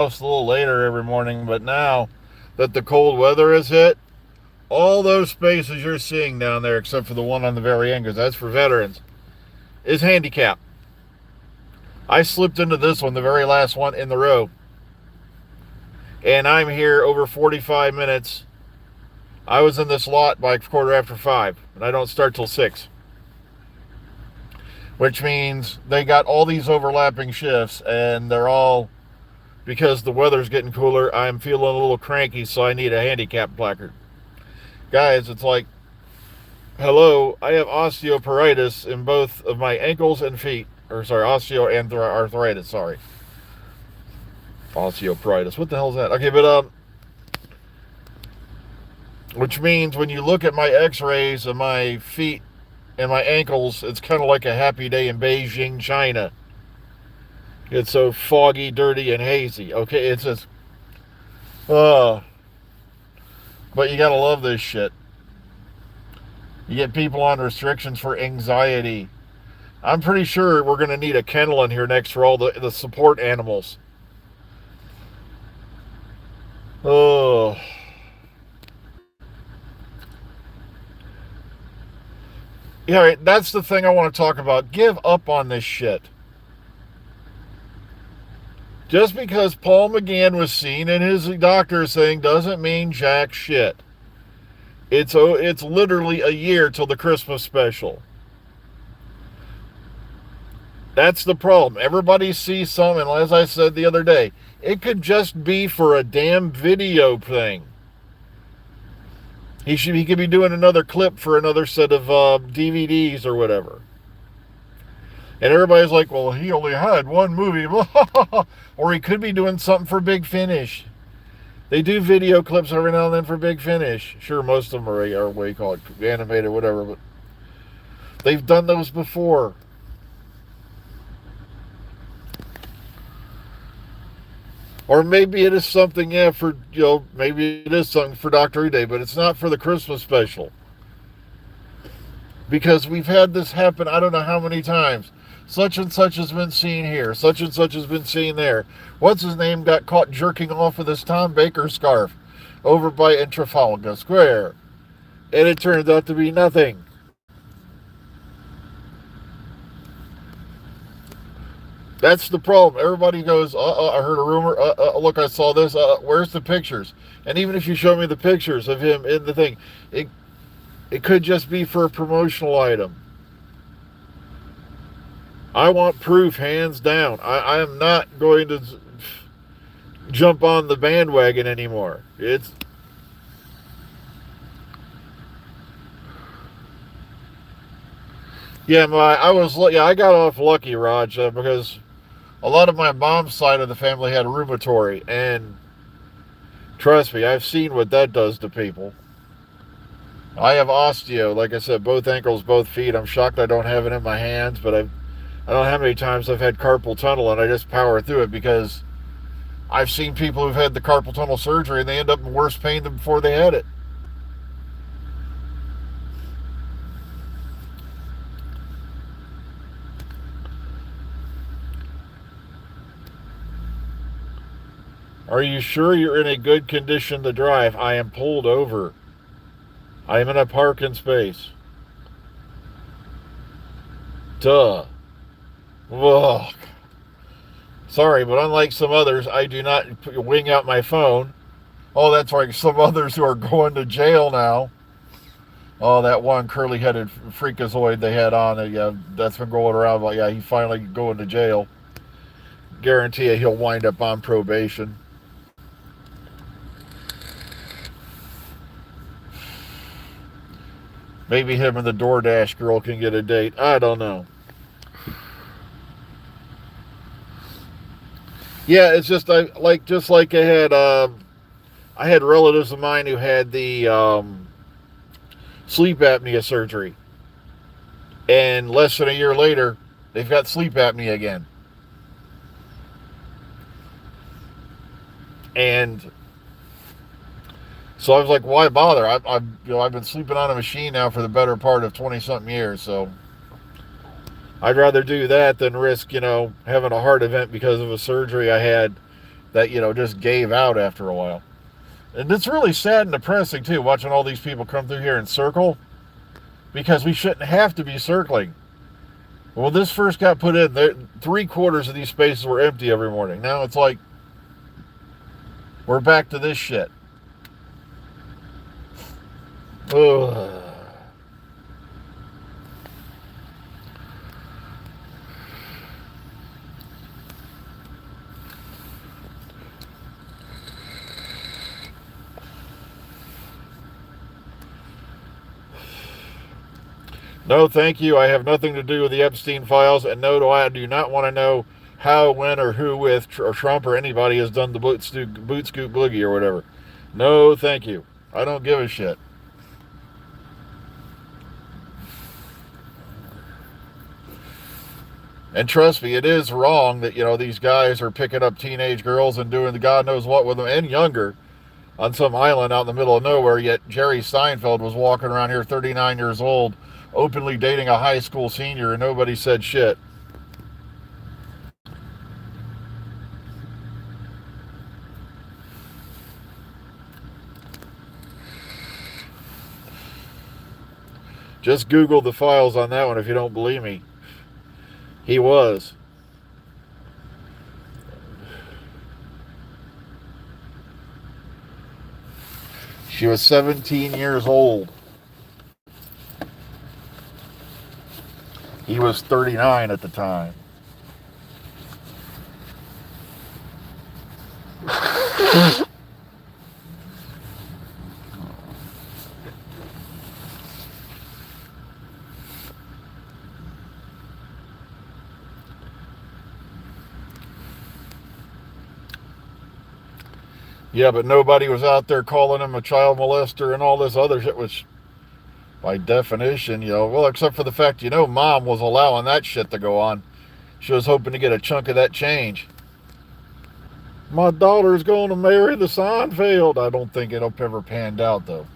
a little later every morning, but now that the cold weather has hit, all those spaces you're seeing down there, except for the one on the very end, because that's for veterans, is handicapped. I slipped into this one, the very last one in the row, and I'm here over 45 minutes. I was in this lot by quarter after 5, and I don't start till 6, which means they got all these overlapping shifts, and they're all because the weather's getting cooler. I'm feeling a little cranky, so I need a handicap placard. Guys, it's like, hello, I have osteoporosis in both of my ankles and feet. Or, sorry, osteoarthritis, sorry. Osteoporosis. What the hell is that? Okay, but, which means when you look at my x-rays of my feet and my ankles, it's kind of like a happy day in Beijing, China. It's so foggy, dirty, and hazy. Okay, it's just, uh, but you gotta love this shit. You get people on restrictions for anxiety. I'm pretty sure we're gonna need a kennel in here next for all the support animals. Oh. Yeah, right, that's the thing I want to talk about. Give up on this shit. Just because Paul McGann was seen in his doctor saying doesn't mean jack shit. It's literally a year till the Christmas special. That's the problem. Everybody sees some, and as I said the other day, it could just be for a damn video thing. He could be doing another clip for another set of DVDs or whatever. And everybody's like, well, he only had one movie. Or he could be doing something for Big Finish. They do video clips every now and then for Big Finish. Sure, most of them are what you call it, animated, whatever. But they've done those before. Or maybe it is something, yeah, for, maybe it is something for Dr. Day, but it's not for the Christmas special. Because we've had this happen I don't know how many times. Such and such has been seen here. Such and such has been seen there. What's his name got caught jerking off with his Tom Baker scarf over by Trafalgar Square. And it turns out to be nothing. That's the problem. Everybody goes, I heard a rumor. Look, I saw this. Where's the pictures? And even if you show me the pictures of him in the thing, it could just be for a promotional item. I want proof, hands down. I am not going to jump on the bandwagon anymore. I got off lucky, Raj, because a lot of my mom's side of the family had rheumatoid, and trust me, I've seen what that does to people. I have osteo, like I said, both ankles, both feet. I'm shocked I don't have it in my hands, but I don't know how many times I've had carpal tunnel, and I just power through it because I've seen people who've had the carpal tunnel surgery and they end up in worse pain than before they had it. Are you sure you're in a good condition to drive? I am pulled over. I am in a parking space. Duh. Ugh. Sorry, but unlike some others, I do not wing out my phone. Oh, that's right. Some others who are going to jail now. Oh, that one curly-headed freakazoid they had on, yeah, that's been going around. But yeah, he finally going to jail. Guarantee you he'll wind up on probation. Maybe him and the DoorDash girl can get a date. I don't know. Yeah, it's just I had relatives of mine who had the sleep apnea surgery, and less than a year later, they've got sleep apnea again. And so I was like, why bother? I've been sleeping on a machine now for the better part of 20 something years, so I'd rather do that than risk having a heart event because of a surgery I had that, just gave out after a while. And it's really sad and depressing, too, watching all these people come through here and circle, because we shouldn't have to be circling. When this first got put in, 3/4 of these spaces were empty every morning. Now it's like we're back to this shit. Ugh. No, thank you. I have nothing to do with the Epstein files, and no, I do not want to know how, when, or who with or Trump or anybody has done the boot scoop boogie or whatever. No, thank you. I don't give a shit. And trust me, it is wrong that, these guys are picking up teenage girls and doing the God knows what with them, and younger, on some island out in the middle of nowhere, yet Jerry Seinfeld was walking around here 39 years old, openly dating a high school senior, and nobody said shit. Just Google the files on that one if you don't believe me. He was. She was 17 years old. He was 39 at the time. Yeah, but nobody was out there calling him a child molester and all this other shit, which, by definition, well, except for the fact, Mom was allowing that shit to go on. She was hoping to get a chunk of that change. My daughter's going to marry the Seinfeld. I don't think it'll ever panned out, though.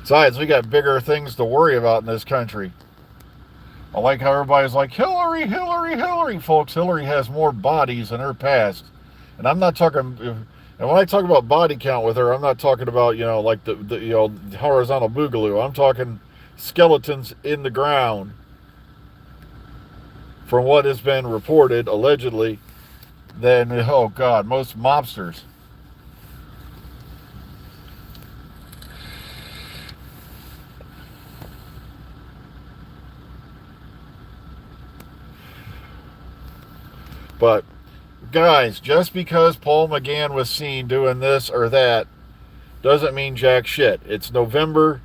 Besides, we got bigger things to worry about in this country. I like how everybody's like, Hillary, Hillary, Hillary. Folks, Hillary has more bodies in her past. And I'm not talking, and when I talk about body count with her, I'm not talking about, like the horizontal boogaloo. I'm talking skeletons in the ground. From what has been reported, allegedly, than, oh God, most mobsters. But, guys, just because Paul McGann was seen doing this or that doesn't mean jack shit. It's November.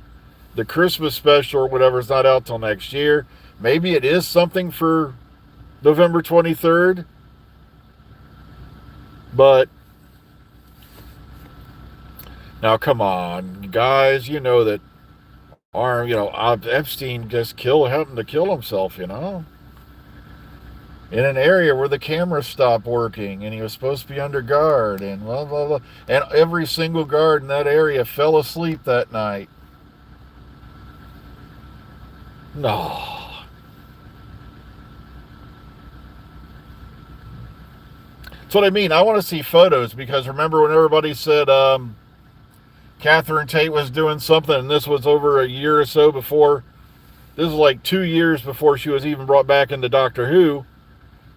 The Christmas special or whatever is not out till next year. Maybe it is something for November 23rd. But, now come on, guys, you know that Epstein just happened to kill himself, in an area where the cameras stopped working and he was supposed to be under guard and blah, blah, blah. And every single guard in that area fell asleep that night. No. That's what I mean. I want to see photos, because remember when everybody said Catherine Tate was doing something, and this was over a year or so before. This was like 2 years before she was even brought back into Doctor Who.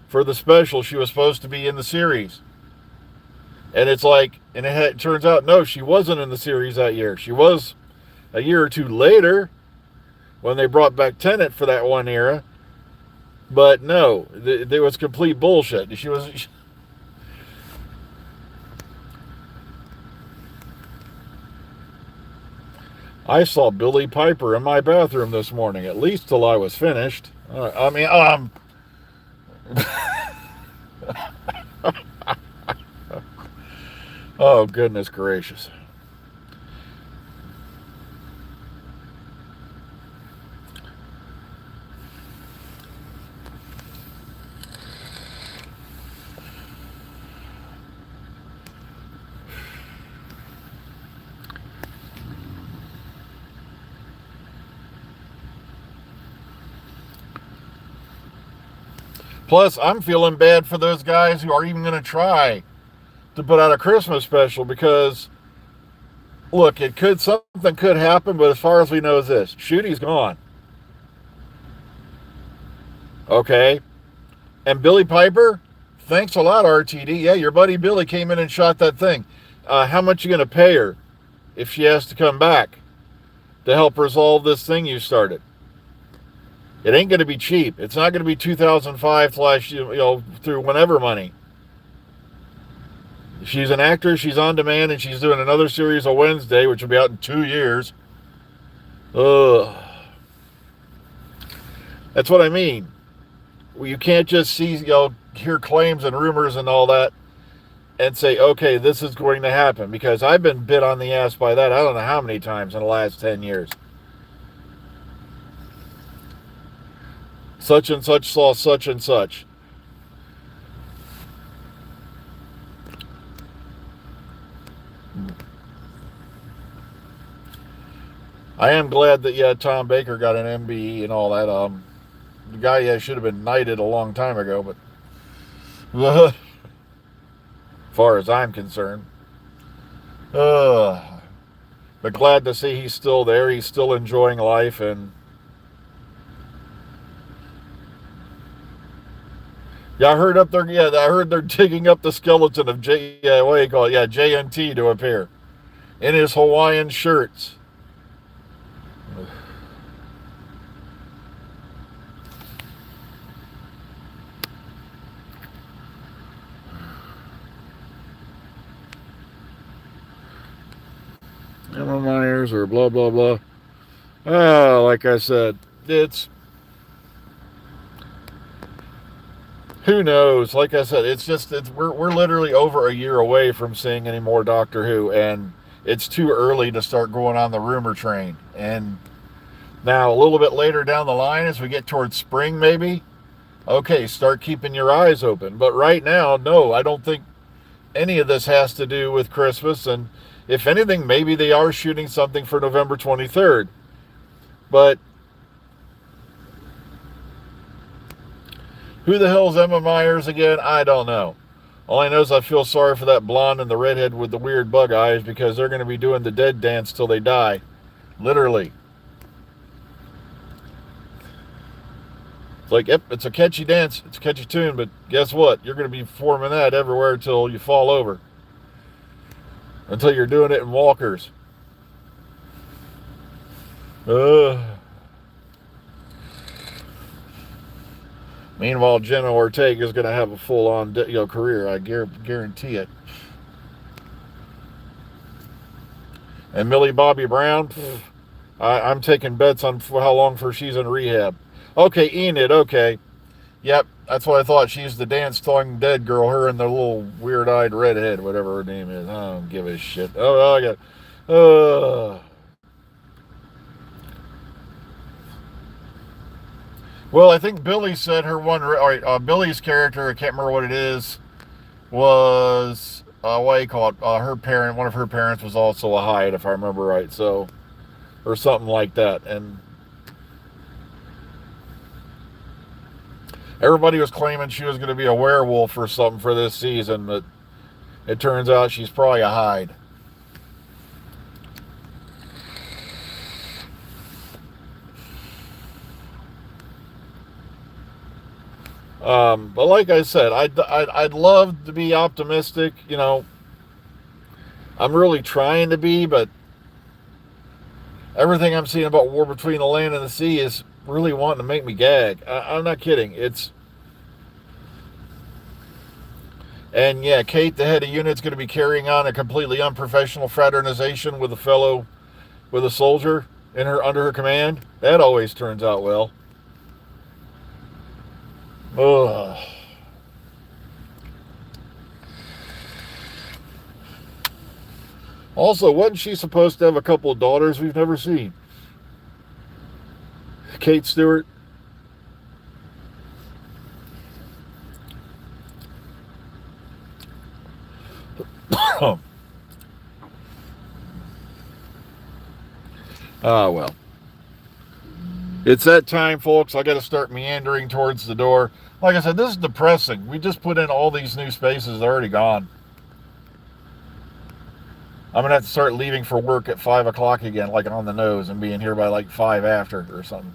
For the special, she was supposed to be in the series. And it's like, and it turns out, no, she wasn't in the series that year. She was a year or two later when they brought back Tennant for that one era. But no, there was complete bullshit. She was... I saw Billy Piper in my bathroom this morning, at least till I was finished. Oh, goodness gracious. Plus, I'm feeling bad for those guys who are even going to try to put out a Christmas special because, look, something could happen, but as far as we know is this: Shooty's gone. Okay, and Billy Piper, thanks a lot, RTD. Yeah, your buddy Billy came in and shot that thing. How much you going to pay her if she has to come back to help resolve this thing you started? It ain't going to be cheap. It's not going to be 2005 through whenever money. She's an actress. She's on demand, and she's doing another series on Wednesday, which will be out in 2 years. Ugh. That's what I mean. You can't just hear claims and rumors and all that and say, okay, this is going to happen, because I've been bit on the ass by that I don't know how many times in the last 10 years. Such and such saw such and such. I am glad that, Tom Baker got an MBE and all that. The guy, should have been knighted a long time ago, but as far as I'm concerned. But glad to see he's still there. He's still enjoying life, and I heard up there. Yeah, I heard they're digging up the skeleton of JNT to appear in his Hawaiian shirts. Emma Myers or blah blah blah. Like I said, it's, who knows? Like I said, we're literally over a year away from seeing any more Doctor Who, and it's too early to start going on the rumor train. And now a little bit later down the line, as we get towards spring, maybe, okay, start keeping your eyes open. But right now, no, I don't think any of this has to do with Christmas. And if anything, maybe they are shooting something for November 23rd. But who the hell's Emma Myers again? I don't know. All I know is I feel sorry for that blonde and the redhead with the weird bug eyes, because they're going to be doing the dead dance till they die. Literally. It's like, yep, it's a catchy dance. It's a catchy tune, but guess what? You're going to be performing that everywhere till you fall over. Until you're doing it in walkers. Meanwhile, Jenna Ortega is going to have a full-on career. I guarantee it. And Millie Bobby Brown, I'm taking bets on how long for she's in rehab. Okay, Enid, okay. Yep, that's what I thought. She's the dance-song dead girl, her and the little weird-eyed redhead, whatever her name is. I don't give a shit. Oh, I got... Well, I think Billy said her one... All right, Billy's character, I can't remember what it is, was... what do you call it? Her parent, one of her parents was also a Hyde, if I remember right, so... Or something like that, and... Everybody was claiming she was going to be a werewolf or something for this season, but it turns out she's probably a Hyde. But like I said, I'd love to be optimistic. I'm really trying to be, but everything I'm seeing about War Between the Land and the Sea is really wanting to make me gag. I'm not kidding. And yeah, Kate, the head of unit's going to be carrying on a completely unprofessional fraternization with a soldier under her command. That always turns out well. Ugh. Also, wasn't she supposed to have a couple of daughters we've never seen? Kate Stewart. Well. It's that time, folks. I got to start meandering towards the door. Like I said, this is depressing. We just put in all these new spaces. They're already gone. I'm going to have to start leaving for work at 5 o'clock again, like on the nose, and being here by like 5 after or something.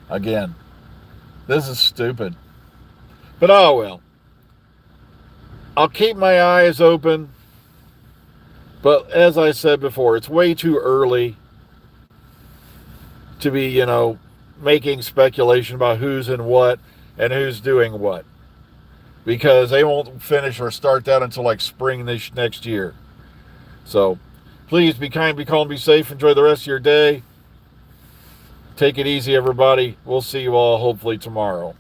Again. This is stupid. But oh well. I'll keep my eyes open. But as I said before, it's way too early to be, making speculation about who's in what and who's doing what. Because they won't finish or start that until like spring this next year. So please be kind, be calm, be safe. Enjoy the rest of your day. Take it easy, everybody. We'll see you all hopefully tomorrow.